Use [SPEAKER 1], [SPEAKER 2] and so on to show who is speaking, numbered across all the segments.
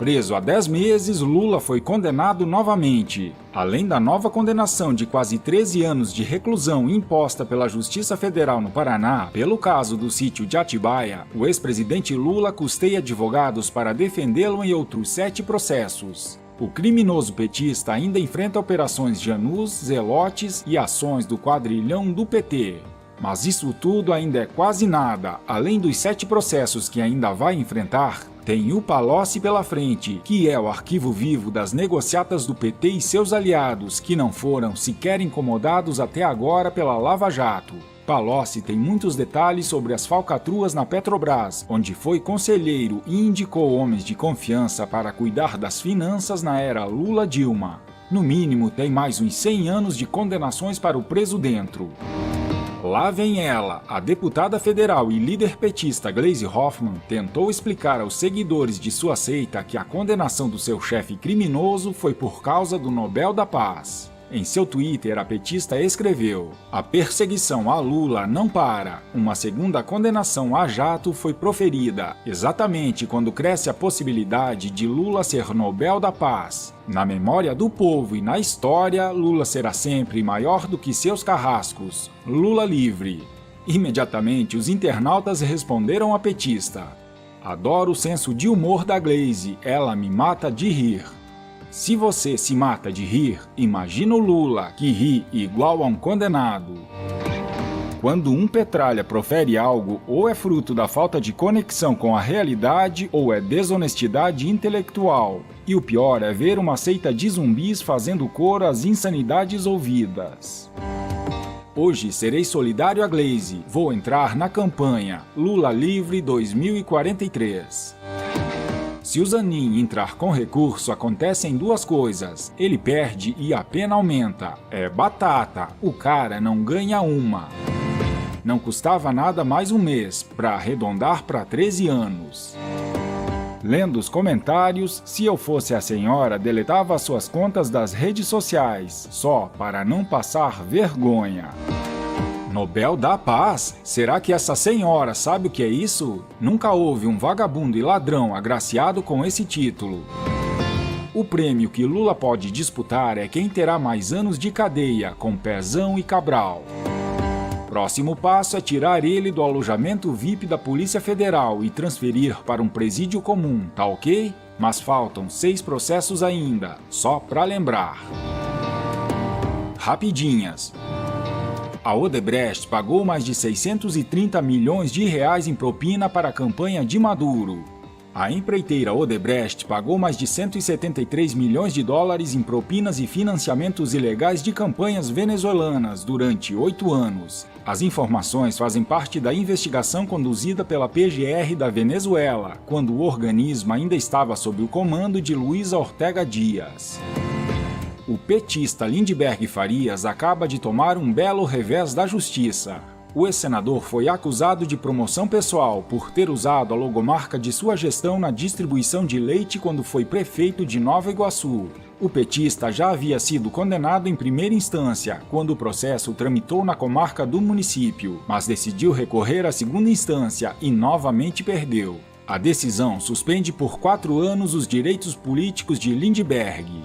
[SPEAKER 1] Preso há 10 meses, Lula foi condenado novamente. Além da nova condenação de quase 13 anos de reclusão imposta pela Justiça Federal no Paraná pelo caso do sítio de Atibaia, o ex-presidente Lula custeia advogados para defendê-lo em outros 7 processos. O criminoso petista ainda enfrenta operações Janus, Zelotes e ações do quadrilhão do PT. Mas isso tudo ainda é quase nada. Além dos 7 processos que ainda vai enfrentar, tem o Palocci pela frente, que é o arquivo vivo das negociatas do PT e seus aliados, que não foram sequer incomodados até agora pela Lava Jato. Palocci tem muitos detalhes sobre as falcatruas na Petrobras, onde foi conselheiro e indicou homens de confiança para cuidar das finanças na era Lula-Dilma. No mínimo, tem mais uns 100 anos de condenações para o preso dentro. Lá vem ela, a deputada federal e líder petista Gleisi Hoffmann tentou explicar aos seguidores de sua seita que a condenação do seu chefe criminoso foi por causa do Nobel da Paz. Em seu Twitter, a petista escreveu: "A perseguição a Lula não para. Uma segunda condenação a jato foi proferida, exatamente quando cresce a possibilidade de Lula ser Nobel da Paz. Na memória do povo e na história, Lula será sempre maior do que seus carrascos. Lula livre." Imediatamente, os internautas responderam à petista: "Adoro o senso de humor da Gleisi, ela me mata de rir." Se você se mata de rir, imagina o Lula, que ri igual a um condenado. Quando um petralha profere algo, ou é fruto da falta de conexão com a realidade, ou é desonestidade intelectual. E o pior é ver uma seita de zumbis fazendo coro às insanidades ouvidas. Hoje serei solidário a Gleisi, vou entrar na campanha Lula Livre 2043. Se o Zanin entrar com recurso, acontecem 2 coisas. Ele perde e a pena aumenta. É batata, o cara não ganha uma. Não custava nada mais um mês, para arredondar para 13 anos. Lendo os comentários, se eu fosse a senhora, deletava suas contas das redes sociais, só para não passar vergonha. Nobel da Paz? Será que essa senhora sabe o que é isso? Nunca houve um vagabundo e ladrão agraciado com esse título. O prêmio que Lula pode disputar é quem terá mais anos de cadeia, com Pezão e Cabral. Próximo passo é tirar ele do alojamento VIP da Polícia Federal e transferir para um presídio comum, tá ok? Mas faltam 6 processos ainda, só pra lembrar. Rapidinhas. A Odebrecht pagou mais de 630 milhões de reais em propina para a campanha de Maduro. A empreiteira Odebrecht pagou mais de 173 milhões de dólares em propinas e financiamentos ilegais de campanhas venezuelanas durante 8 anos. As informações fazem parte da investigação conduzida pela PGR da Venezuela, quando o organismo ainda estava sob o comando de Luiza Ortega Dias. O petista Lindbergh Farias acaba de tomar um belo revés da justiça. O ex-senador foi acusado de promoção pessoal por ter usado a logomarca de sua gestão na distribuição de leite quando foi prefeito de Nova Iguaçu. O petista já havia sido condenado em primeira instância, quando o processo tramitou na comarca do município, mas decidiu recorrer à segunda instância e novamente perdeu. A decisão suspende por 4 anos os direitos políticos de Lindbergh.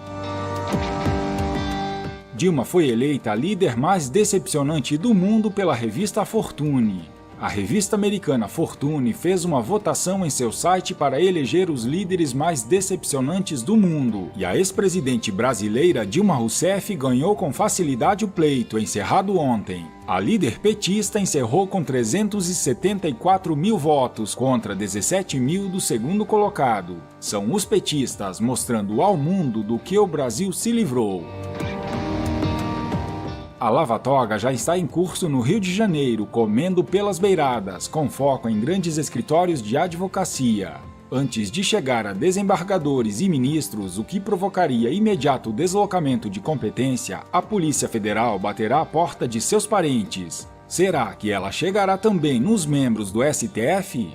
[SPEAKER 1] Dilma foi eleita a líder mais decepcionante do mundo pela revista Fortune. A revista americana Fortune fez uma votação em seu site para eleger os líderes mais decepcionantes do mundo, e a ex-presidente brasileira Dilma Rousseff ganhou com facilidade o pleito, encerrado ontem. A líder petista encerrou com 374 mil votos contra 17 mil do segundo colocado. São os petistas mostrando ao mundo do que o Brasil se livrou. A lava-toga já está em curso no Rio de Janeiro, comendo pelas beiradas, com foco em grandes escritórios de advocacia. Antes de chegar a desembargadores e ministros, o que provocaria imediato deslocamento de competência, a Polícia Federal baterá a porta de seus parentes. Será que ela chegará também nos membros do STF?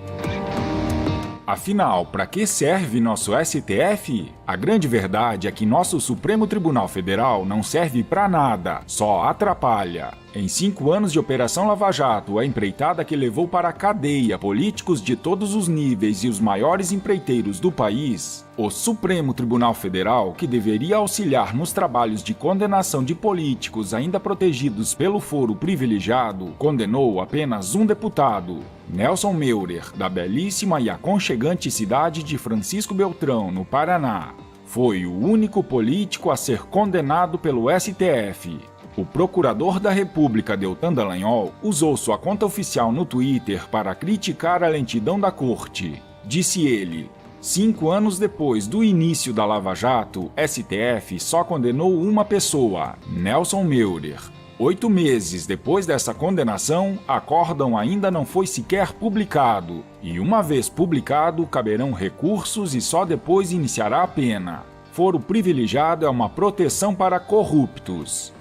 [SPEAKER 1] Afinal, para que serve nosso STF? A grande verdade é que nosso Supremo Tribunal Federal não serve para nada, só atrapalha. Em 5 anos de Operação Lava Jato, a empreitada que levou para a cadeia políticos de todos os níveis e os maiores empreiteiros do país, o Supremo Tribunal Federal, que deveria auxiliar nos trabalhos de condenação de políticos ainda protegidos pelo foro privilegiado, condenou apenas um deputado, Nelson Meurer, da belíssima e aconchegante cidade de Francisco Beltrão, no Paraná. Foi o único político a ser condenado pelo STF. O procurador da República, Deltan Dallagnol, usou sua conta oficial no Twitter para criticar a lentidão da corte. Disse ele: 5 anos depois do início da Lava Jato, STF só condenou uma pessoa, Nelson Meurer. 8 meses depois dessa condenação, acórdão ainda não foi sequer publicado. E uma vez publicado, caberão recursos e só depois iniciará a pena. Foro privilegiado é uma proteção para corruptos.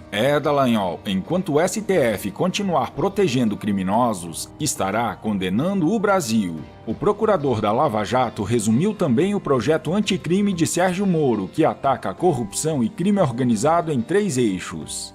[SPEAKER 1] Dallagnol, enquanto o STF continuar protegendo criminosos, estará condenando o Brasil. O procurador da Lava Jato resumiu também o projeto anticrime de Sérgio Moro, que ataca a corrupção e crime organizado em 3 eixos.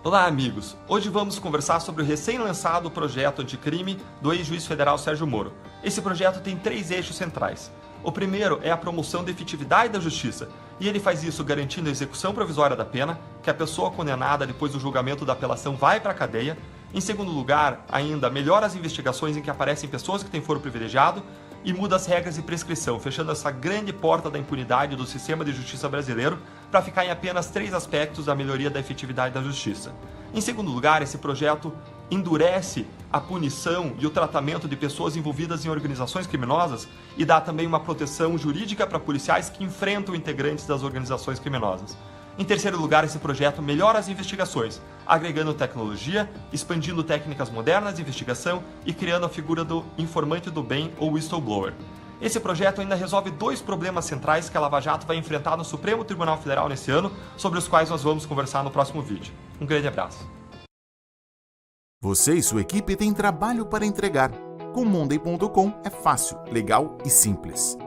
[SPEAKER 2] Olá, amigos! Hoje vamos conversar sobre o recém-lançado projeto anticrime do ex-juiz federal Sérgio Moro. Esse projeto tem 3 eixos centrais. O primeiro é a promoção da efetividade da justiça, e ele faz isso garantindo a execução provisória da pena, que a pessoa condenada depois do julgamento da apelação vai para a cadeia. Em segundo lugar, ainda melhora as investigações em que aparecem pessoas que têm foro privilegiado e muda as regras de prescrição, fechando essa grande porta da impunidade do sistema de justiça brasileiro para ficar em apenas 3 aspectos da melhoria da efetividade da justiça. Em segundo lugar, esse projeto endurece a punição e o tratamento de pessoas envolvidas em organizações criminosas e dá também uma proteção jurídica para policiais que enfrentam integrantes das organizações criminosas. Em terceiro lugar, esse projeto melhora as investigações, agregando tecnologia, expandindo técnicas modernas de investigação e criando a figura do informante do bem ou whistleblower. Esse projeto ainda resolve 2 problemas centrais que a Lava Jato vai enfrentar no Supremo Tribunal Federal nesse ano, sobre os quais nós vamos conversar no próximo vídeo. Um grande abraço.
[SPEAKER 3] Você e sua equipe têm trabalho para entregar. Com Monday.com é fácil, legal e simples.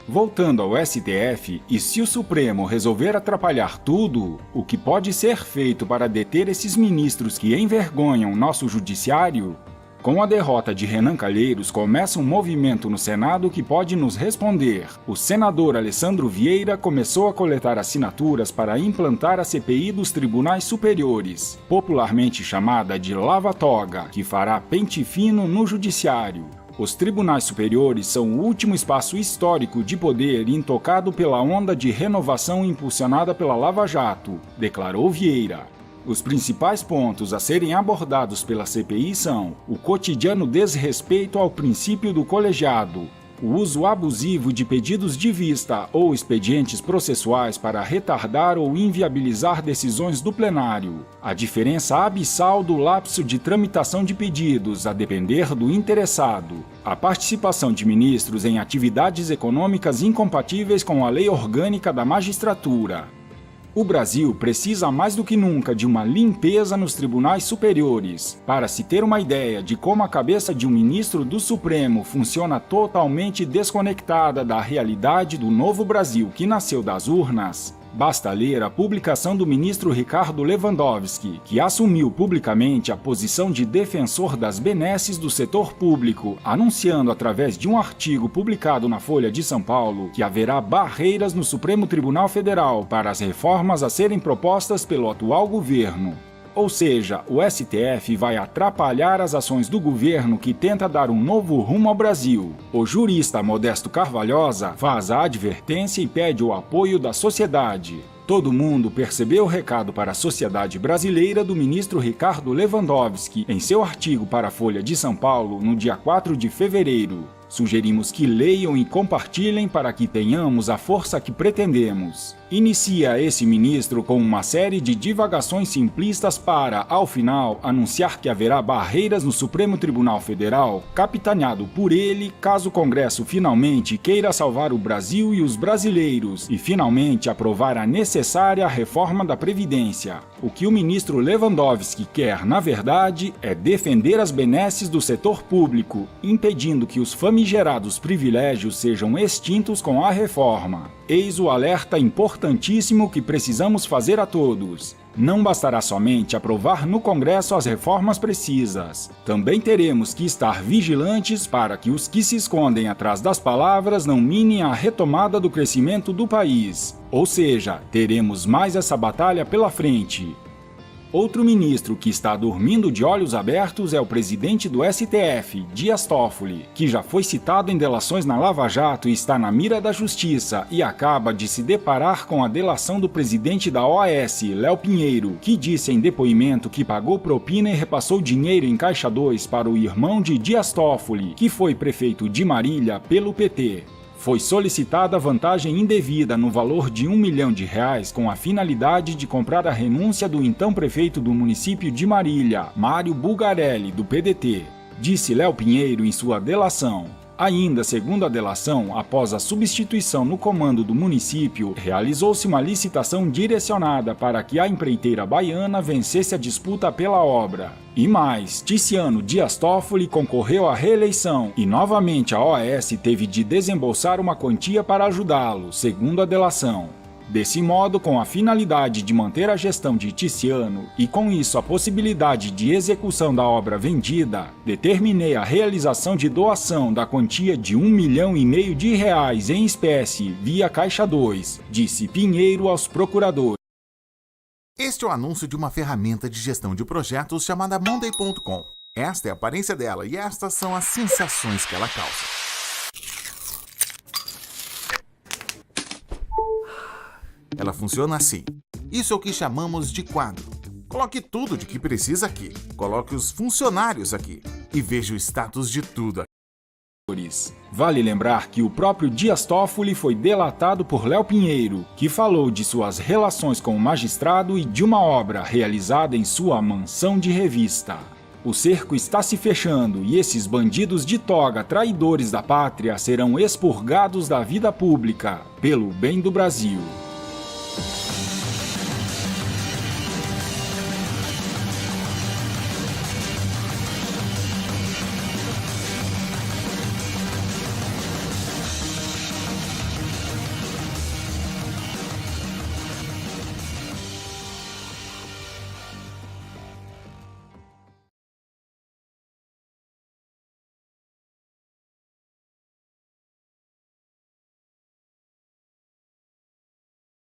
[SPEAKER 1] Voltando ao STF, e se o Supremo resolver atrapalhar tudo, o que pode ser feito para deter esses ministros que envergonham nosso judiciário? Com a derrota de Renan Calheiros, começa um movimento no Senado que pode nos responder. O senador Alessandro Vieira começou a coletar assinaturas para implantar a CPI dos Tribunais Superiores, popularmente chamada de Lava Toga, que fará pente fino no judiciário. Os tribunais superiores são o último espaço histórico de poder intocado pela onda de renovação impulsionada pela Lava Jato, declarou Vieira. Os principais pontos a serem abordados pela CPI são o cotidiano desrespeito ao princípio do colegiado, o uso abusivo de pedidos de vista ou expedientes processuais para retardar ou inviabilizar decisões do plenário, a diferença abissal do lapso de tramitação de pedidos, a depender do interessado, a participação de ministros em atividades econômicas incompatíveis com a lei orgânica da magistratura. O Brasil precisa mais do que nunca de uma limpeza nos tribunais superiores. Para se ter uma ideia de como a cabeça de um ministro do Supremo funciona totalmente desconectada da realidade do novo Brasil que nasceu das urnas, basta ler a publicação do ministro Ricardo Lewandowski, que assumiu publicamente a posição de defensor das benesses do setor público, anunciando através de um artigo publicado na Folha de São Paulo que haverá barreiras no Supremo Tribunal Federal para as reformas a serem propostas pelo atual governo. Ou seja, o STF vai atrapalhar as ações do governo que tenta dar um novo rumo ao Brasil. O jurista Modesto Carvalhosa faz a advertência e pede o apoio da sociedade. Todo mundo percebeu o recado para a sociedade brasileira do ministro Ricardo Lewandowski em seu artigo para a Folha de São Paulo no dia 4 de fevereiro. Sugerimos que leiam e compartilhem para que tenhamos a força que pretendemos. Inicia esse ministro com uma série de divagações simplistas para, ao final, anunciar que haverá barreiras no Supremo Tribunal Federal, capitaneado por ele, caso o Congresso finalmente queira salvar o Brasil e os brasileiros e finalmente aprovar a necessária reforma da Previdência. O que o ministro Lewandowski quer, na verdade, é defender as benesses do setor público, impedindo que os famigerados privilégios sejam extintos com a reforma. Eis o alerta importantíssimo que precisamos fazer a todos. Não bastará somente aprovar no Congresso as reformas precisas. Também teremos que estar vigilantes para que os que se escondem atrás das palavras não minem a retomada do crescimento do país. Ou seja, teremos mais essa batalha pela frente. Outro ministro que está dormindo de olhos abertos é o presidente do STF, Dias Toffoli, que já foi citado em delações na Lava Jato e está na mira da justiça e acaba de se deparar com a delação do presidente da OAS, Léo Pinheiro, que disse em depoimento que pagou propina e repassou dinheiro em Caixa 2 para o irmão de Dias Toffoli, que foi prefeito de Marília pelo PT. Foi solicitada vantagem indevida no valor de R$1 milhão com a finalidade de comprar a renúncia do então prefeito do município de Marília, Mário Bulgarelli, do PDT, disse Léo Pinheiro em sua delação. Ainda segundo a delação, após a substituição no comando do município, realizou-se uma licitação direcionada para que a empreiteira baiana vencesse a disputa pela obra. E mais, Ticiano Dias Toffoli concorreu à reeleição e novamente a OAS teve de desembolsar uma quantia para ajudá-lo, segundo a delação. Desse modo, com a finalidade de manter a gestão de Ticiano e com isso a possibilidade de execução da obra vendida, determinei a realização de doação da quantia de R$1,5 milhão em espécie via Caixa 2, disse Pinheiro aos procuradores.
[SPEAKER 3] Este é o anúncio de uma ferramenta de gestão de projetos chamada Monday.com. Esta é a aparência dela e estas são as sensações que ela causa. Ela funciona assim. Isso é o que chamamos de quadro. Coloque tudo de que precisa aqui. Coloque os funcionários aqui. E veja o status de tudo aqui.
[SPEAKER 1] Vale lembrar que o próprio Dias Toffoli foi delatado por Léo Pinheiro, que falou de suas relações com o magistrado e de uma obra realizada em sua mansão de revista. O cerco está se fechando e esses bandidos de toga traidores da pátria serão expurgados da vida pública, pelo bem do Brasil.